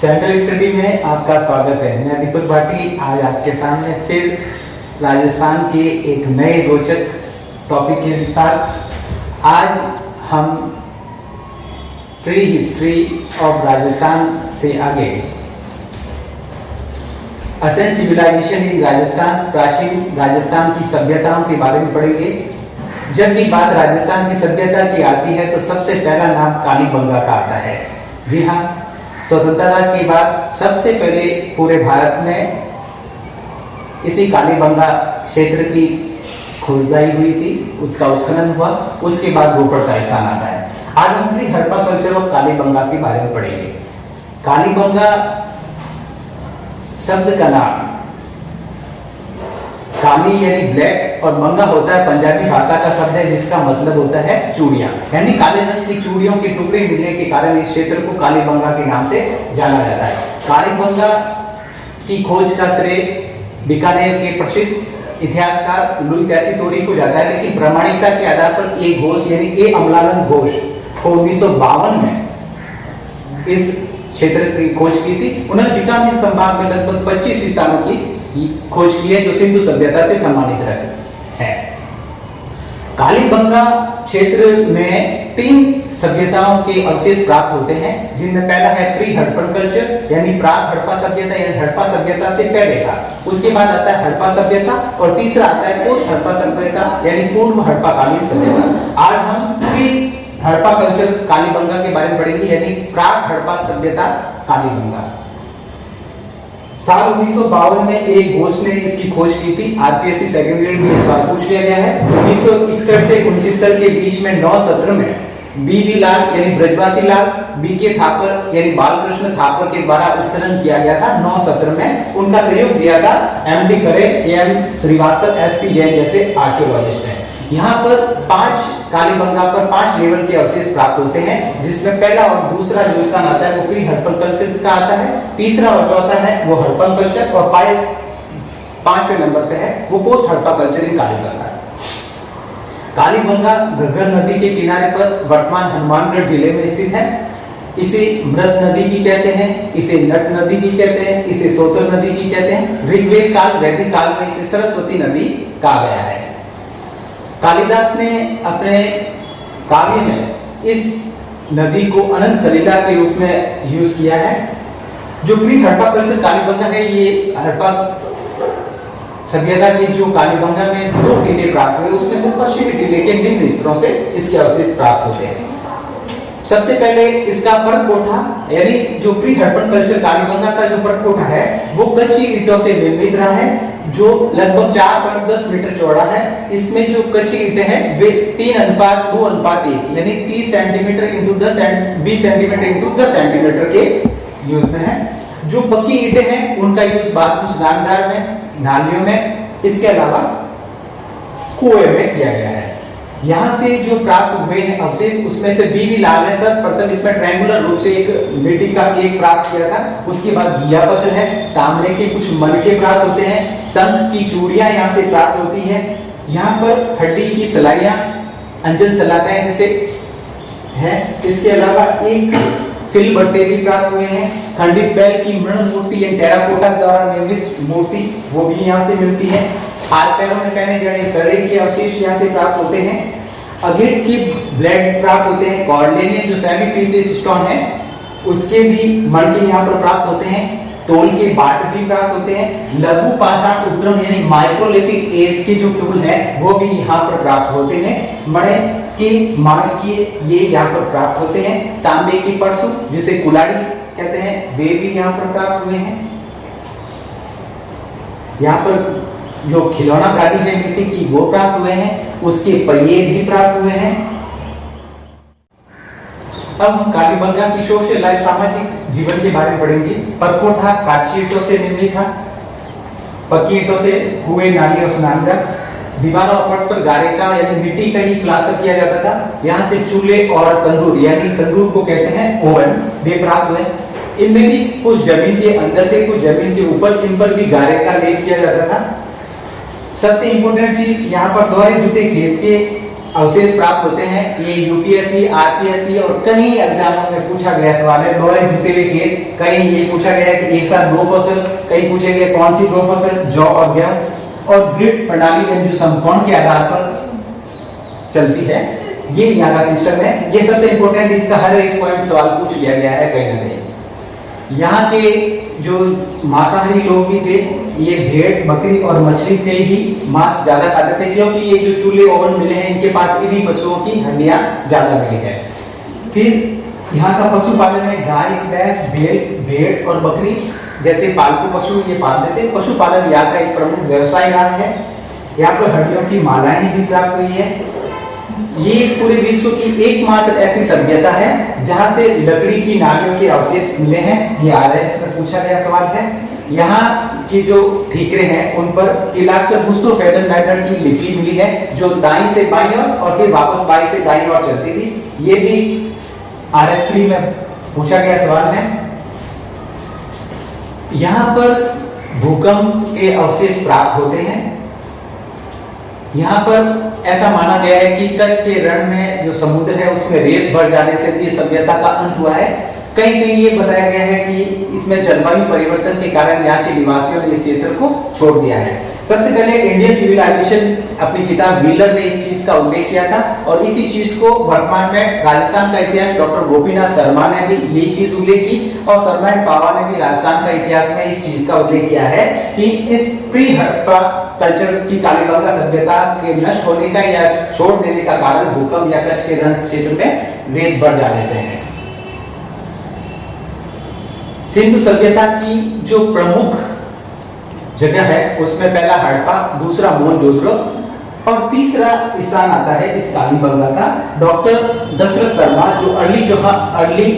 Central study में आपका स्वागत है। मैं दीपक भाटी आज आपके सामने फिर राजस्थान के एक नए रोचक टॉपिक के साथ आज हम प्री हिस्ट्री ऑफ राजस्थान से आगे असेंट सिविलाइजेशन इन राजस्थान, प्राचीन राजस्थान की सभ्यताओं के बारे में पढ़ेंगे। जब भी बात राजस्थान की सभ्यता की आती है तो सबसे पहला नाम कालीबंगा का आता है। जी हाँ, स्वतंत्रता के बाद सबसे पहले पूरे भारत में इसी कालीबंगा क्षेत्र की खुदाई हुई थी, उसका उत्खनन हुआ, उसके बाद रोपड़ का स्थान आता है। आज हम pre Harappa culture of Kalibangan के बारे में पढ़ेंगे। कालीबंगा शब्द का नाम काली यानी ब्लैक और बंगा होता है पंजाबी भाषा का शब्द है जिसका मतलब होता है चूड़ियां, यानी काले रंग की चूड़ियों के टुकड़े मिलने के कारण इस क्षेत्र को कालीबंगा के नाम से जाना जाता है। कालीबंगा की खोज का श्रेय बीकानेर के प्रसिद्ध इतिहासकार लुई तैसीतोरी को जाता है, लेकिन प्रामाणिकता के आधार पर ए घोष यानी ए अमलानंद घोष को 1952 में इस क्षेत्र की खोज की थी। उन्होंने बीकानेर संभाग में लगभग 25 स्थानों की खोज की है जो सिंधु सभ्यता से संबंधित रहे हैं। कालीबंगा क्षेत्र में 3 सभ्यताओं के अवशेष प्राप्त होते हैं, जिनमें पहला है प्री हड़प्पन कल्चर यानी प्राग हड़प्पा सभ्यता यानी हड़प्पा सभ्यता से पहले का, उसके बाद आता है हड़प्पा सभ्यता और तीसरा आता है पोस्ट हड़प्पा सभ्यता यानी पूर्व हड़प्पा कालीन सभ्यता। आज हम प्री हड़प्पा कल्चर कालीबंगा के बारे में पढ़ेंगे यानी प्राग हड़प्पा सभ्यता कालीबंगा। साल 1952 में एक घोष ने इसकी खोज की थी। आरपीएससी सेकंड ग्रेड में इस बार पूछ लिया गया है। 1961 से 69 के बीच में 9 सत्र में बीवी लाल यानी ब्रजवासी लाल, बीके थापर यानी बालकृष्ण थापर के द्वारा उत्खनन किया गया था। 9 सत्र में उनका सहयोग दिया था एमडी खरे, एम श्रीवास्तव, एसपी जैन जैसे आर्कियोलॉजिस्ट हैं। यहाँ पर 5 कालीबंगा पर 5 लेवल के अवशेष प्राप्त होते हैं, जिसमें पहला और दूसरा जो स्थान आता है वो प्री हड़प्पन कल्चर का आता है, तीसरा और चौथा है वो हड़प्पन कल्चर और 5वें नंबर पे है वो post Harappa culture in Kalibangan. Kalibangan Ghaggar नदी के किनारे पर वर्तमान हनुमानगढ़ जिले में स्थित है। इसे मृत नदी भी कहते हैं, इसे नट नदी भी कहते हैं, इसे सोतर नदी भी कहते हैं। ऋग्वेद काल, वैदिक काल में इसे सरस्वती नदी कहा गया है। कालिदास ने अपने काव्य में इस नदी को अनंत सलिला के रूप में यूज किया है। जो प्री हड़प्पा कल्चर कालीबंगा है, ये हड़प्पा सभ्यता की जो कालीबंगा में 2 टीले प्राप्त हुए, उसमें से पश्चिमी टीले के निम्न स्तरों से इसके अवशेष प्राप्त होते हैं। सबसे पहले इसका परकोठा यानी जो प्री हड़प्पन कल्चर कालीबंगा का जो परकोठा है वो कच्ची ईंटों से निर्मित रहा है, जो लगभग 4.10 मीटर चौड़ा है। इसमें जो कच्ची ईंटें हैं वे 3:2:1 यानी 30 centimetre into 20 centimetre into 10 centimetre के यूज में है। जो पक्की ईंटें हैं उनका यूज बाथरूम, स्नानघर में, नालियों में, इसके अलावा कुएं में किया गया है। यहाँ से जो प्राप्त हुए हैं अवशेष, उसमें से बीवी लाल ने सर्वप्रथम इसमें ट्रायंगुलर रूप से एक मिट्टी का केक प्राप्त किया था। उसके बाद घिया पत्थर है, तांबे के कुछ मनके प्राप्त होते हैं, शंख की चूड़ियां यहाँ से प्राप्त होती है। यहाँ पर हड्डी की सलाइयां, अंजन सलाखें जैसे है। इसके अलावा एक सिलबट्टे भी प्राप्त हुए हैं। खंडित बैल की मृण मूर्ति या टेराकोटा द्वारा निर्मित मूर्ति वो भी यहाँ से मिलती है। हाथ पैरों में पहने जाने कड़े के अवशेष यहाँ से प्राप्त होते हैं। अगिट की ब्लेड प्राप्त होते हैं। कॉर्डेलियन जो सेमी प्रीशियस स्टोन है उसके भी मणके यहाँ पर प्राप्त होते हैं। तोल के बाट भी प्राप्त होते हैं। लघु पाषाण उपक्रम यानी माइक्रोलिथिक एज के जो टूल है वो भी यहाँ पर प्राप्त होते हैं। मणि के माणिक्य ये यहाँ पर प्राप्त होते हैं। तांबे की परसु जिसे कुलाड़ी कहते हैं वे भी यहाँ पर प्राप्त हुए हैं। यहाँ पर जो खिलौना गाड़ी है मिट्टी की वो प्राप्त हुए हैं, उसके पहिए भी प्राप्त हुए हैं। अब हम कालीबंगा की सोशल लाइफ, सामाजिक जीवन के बारे में पढ़ेंगे। परकोठा काची ईंटों से निर्मित था, पक्की ईंटों से कुएं, नाली और स्नानघर। दीवारों और फर्श पर गारे का यानी मिट्टी का ही प्लास्टर किया जाता था। यहाँ से चूल्हे और तंदूर यानी तंदूर को कहते हैं ओवन वे प्राप्त हुए। इनमें भी कुछ जमीन के अंदर थे, कुछ जमीन के ऊपर, इन पर भी गारे का लेप किया जाता था। सबसे इंपोर्टेंट चीज यहाँ पर दोहरे जूते खेत के अवशेष प्राप्त होते हैं। ये यूपीएससी, आरपीएससी और कई एग्जामों में पूछा गया सवाल है। दोहरे जुते हुए खेत, कहीं ये पूछा गया कि एक साथ 2 फसल, कहीं पूछे गए कौन सी 2 फसल, जौ और गेहूं। और ग्रिड प्रणाली यानी जो समकोण के आधार पर चलती है, ये यहाँ का सिस्टम है। ये सबसे इंपॉर्टेंट, इसका हर एक पॉइंट सवाल पूछ लिया गया है कहीं ना कहीं। यहाँ के जो मांसाहारी लोग भी थे, ये भेड़, बकरी और मछली के ही मांस ज्यादा खाते थे, क्योंकि ये जो चूल्हे ओवन मिले हैं, इनके पास इन्हीं पशुओं की हड्डियां ज्यादा मिली है। फिर यहाँ का पशुपालन है, गाय, भैंस, भेड़ और बकरी जैसे पालतू पशु ये पालते थे। पशुपालन यहाँ का एक प्रमुख व्यवसाय रहा है। यहाँ पर हड्डियों की मालाएं भी प्राप्त हुई है। ये पूरे विश्व की एकमात्र ऐसी सभ्यता है जहां से लकड़ी की नालियों के अवशेष मिले हैं। ये आरएस में पूछा गया सवाल है। यहाँ की जो ठीकरे हैं उन पर किलाक्सर बुस्टोफेदन मेथड की लिपि मिली है, जो दाईं से बाईं और फिर वापस बाईं से दाईं ओर चलती थी। ये भी आरएस में पूछा गया सवाल है। यहाँ पर भूकंप के अवशेष प्राप्त होते हैं। यहाँ पर ऐसा माना गया है कि कच्छ के रण में जो समुद्र है उसमें रेत भर जाने से भी सभ्यता का अंत हुआ है। कहीं कहीं ये बताया गया है कि इसमें जलवायु परिवर्तन के कारण यहाँ के निवासियों ने इस क्षेत्र को छोड़ दिया है। सबसे पहले इंडियन सिविलाइजेशन अपनी किताब व्हीलर ने इस चीज का उल्लेख किया था, और इसी चीज को वर्तमान में राजस्थान का इतिहास डॉक्टर गोपीनाथ शर्मा ने भी यही चीज उल्लेख की, और शर्मा एंड पावा ने भी राजस्थान का इतिहास में इस चीज का उल्लेख किया है कि इस प्री हड़प्पा कल्चर की कालीबंगा सभ्यता के नष्ट होने का या छोड़ देने का कारण भूकंप या कच्छ के रण क्षेत्र में रेत बढ़ जाने से है। सिंधु सभ्यता की जो प्रमुख जगह है उसमें पहला हड़प्पा, दूसरा मोहनजोदड़ो और तीसरा स्थान आता है इस कालीबंगा का डॉक्टर दशरथ शर्मा, जो अर्ली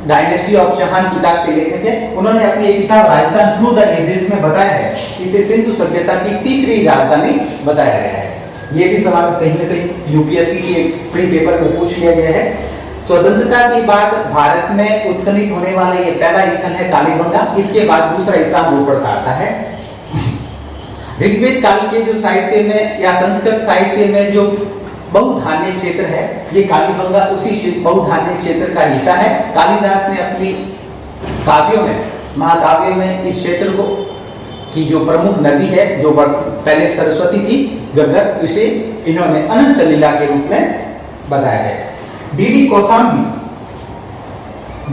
डायनेस्टी ऑफ चौहान किताब के लेखक थे। उन्होंने अपनी एक किताब राजस्थान थ्रू द एजेस में बताया है, इसे सिंधु सभ्यता की तीसरी राजधानी बताया गया है। ये भी सवाल कहीं ना कहीं यूपीएससी के प्री पेपर में पूछ लिया गया है। स्वतंत्रता के बाद भारत में उत्खनित होने वाला ये पहला स्थल है कालीबंगा। इसके बाद दूसरा स्थान रोपड़ का आता है। ऋग्वेद काल के जो साहित्य में या संस्कृत साहित्य में जो बहुधार्मिक क्षेत्र है, ये कालीबंगा उसी बहुधार्मिक क्षेत्र का हिस्सा है। कालिदास ने अपनी काव्यों में, महाकाव्यों में इस क्षेत्र को की जो प्रमुख नदी है, जो पहले सरस्वती थी, गग्गर, इसे इन्होंने अनंत सलीला के रूप में बताया है। डीडी कौशाम्बी,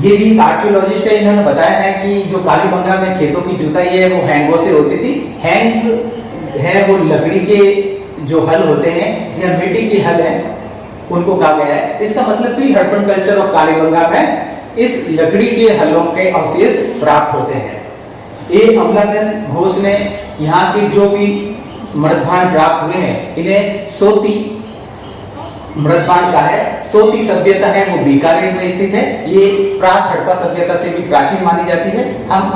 ये भी आर्कियोलॉजिस्ट है, इन्होंने बताया है कि जो कालीबंगा में खेतों की जुताई है वो हैंगों से होती थी। हैंग है वो लकड़ी के जो हल होते हैं या मिट्टी के हल है, उनको कहा गया है। इसका मतलब pre Harappan culture of Kalibangan में इस लकड़ी के हलों के अवशेष प्राप्त होते हैं। ए अमलाचंद घोष ने यहाँ के जो भी मृदभांड प्राप्त हुए हैं, इन्हें सोती मृदभांड का है। सोती सभ्यता है वो बीकानेर में स्थित है। ये प्राक हड़प्पा सभ्यता से भी प्राचीन मानी जाती है। हम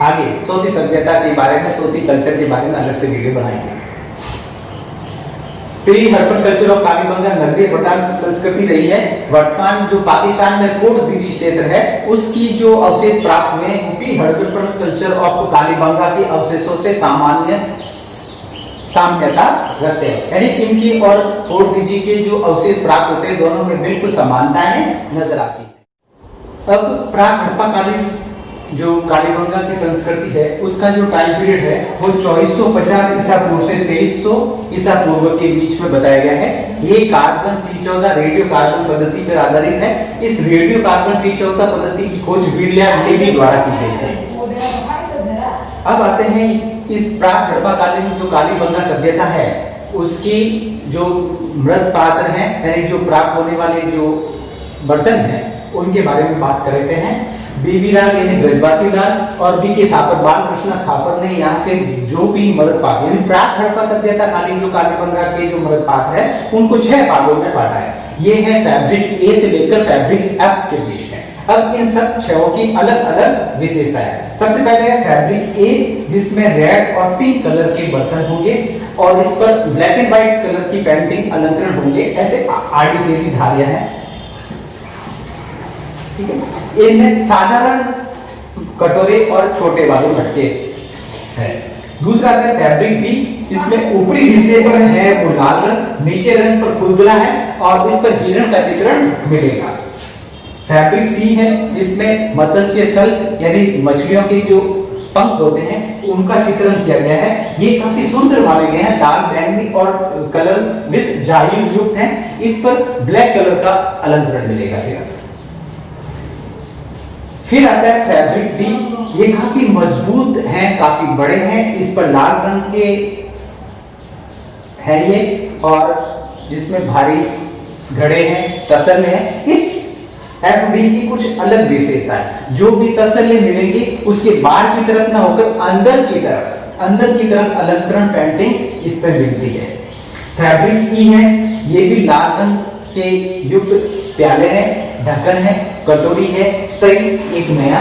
आगे सोती सभ्यता के बारे में, सोती कल्चर के बारे में अलग से वीडियो बनाएंगे। Pre Harappan culture of Kalibangan नगरीय प्रधान संस्कृति रही है। वर्तमान जो पाकिस्तान में कोट दीदी क्षेत्र है, उसकी जो अवशेष प्राप्त हुए हैं, pre Harappan culture of Kalibangan के अवशेषों से साम्यता रखते हैं। यानी इनकी और कोट दीदी के जो अवशेष प्राप्त होते हैं, दोनों में बिल्कुल समानताएं नजर आती है। अब प्राक हड़प्पाकालीन जो कालीबंगा की संस्कृति है, उसका जो टाइम पीरियड है वो 2450 ईसा पूर्व से 2300 ईसा पूर्व के बीच में बताया गया है। ये कार्बन C14 रेडियो कार्बन पद्धति पर आधारित है। इस रेडियो कार्बन C14 पद्धति की खोज विलियम डेवी द्वारा की गई थी। अब आते हैं इस प्राक हड़प्पाकालीन जो कालीबंगा सभ्यता है, उसकी जो मृत पात्र हैं, यानी जो प्राप्त होने वाले जो बर्तन हैं, उनके बारे में बात कर रहे हैं। बीबी लाल यानी ब्रजवासी लाल और बी के थापर, बालकृष्ण थापर ने यहाँ के जो भी मृत पात्र यानी प्राक हड़प्पा सभ्यता कालीन जो कालीबंगा के जो मृत पात्र है, उनको 6 भागों में बांटा है। ये है फैब्रिक ए से लेकर फैब्रिक एफ के बीच में। अब इन सब 6 की अलग अलग विशेषता है। सबसे पहले है फैब्रिक ए, जिसमें रेड और पिंक कलर के बर्तन होंगे और इस पर ब्लैक एंड व्हाइट कलर की पेंटिंग अलंकरण होंगे। ऐसे आड़ी देवी धारियां हैं, ठीक है। इनमें साधारण कटोरे और छोटे वाले मटके हैं। दूसरा आता है फैब्रिक बी, इसमें ऊपरी हिस्से पर है वो लाल रंग, नीचे रंग पर खुदरा है और इस पर हिरण का चित्रण मिलेगा। फैब्रिक सी है, जिसमें मत्स्य सल यानी मछलियों के जो पंख होते हैं उनका चित्रण किया गया है। ये काफी सुंदर माने गए हैं, लाल बैंगनी और कलर विद जायु युक्त हैं। इस पर ब्लैक कलर का अलंकरण मिलेगा सिर्फ। फिर आता है फैब्रिक डी, ये काफी मजबूत हैं, काफी बड़े हैं, इस पर लाल रंग के है ये और जिसमें भारी घड़े हैं, तसल्ले हैं। इस एफडी की कुछ अलग विशेषता है, जो भी तसल्ले मिलेंगे उसके बाहर की तरफ ना होकर अंदर की तरफ अलंकरण पेंटिंग इस पर मिलती है। फैब्रिक ई है, ये भी लाल रंग के युक्त प्याले हैं, ढक्कन है, कटोरी है, तई एक नया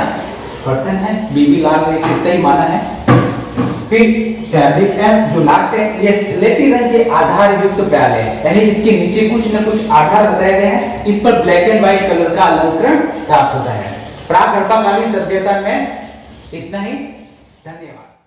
बर्तन है, बीबी लाल ने इसे तई माना है। फिर फैब्रिक एफ जो लास्ट है, ये स्लेटी रंग के आधार युक्त प्याले हैं, यानी इसके नीचे कुछ न कुछ आधार बताए गए हैं, इस पर ब्लैक एंड व्हाइट कलर का अलंकरण प्राप्त होता है। प्राक हड़प्पा कालीन सभ्यता में इतना ही। धन्यवाद।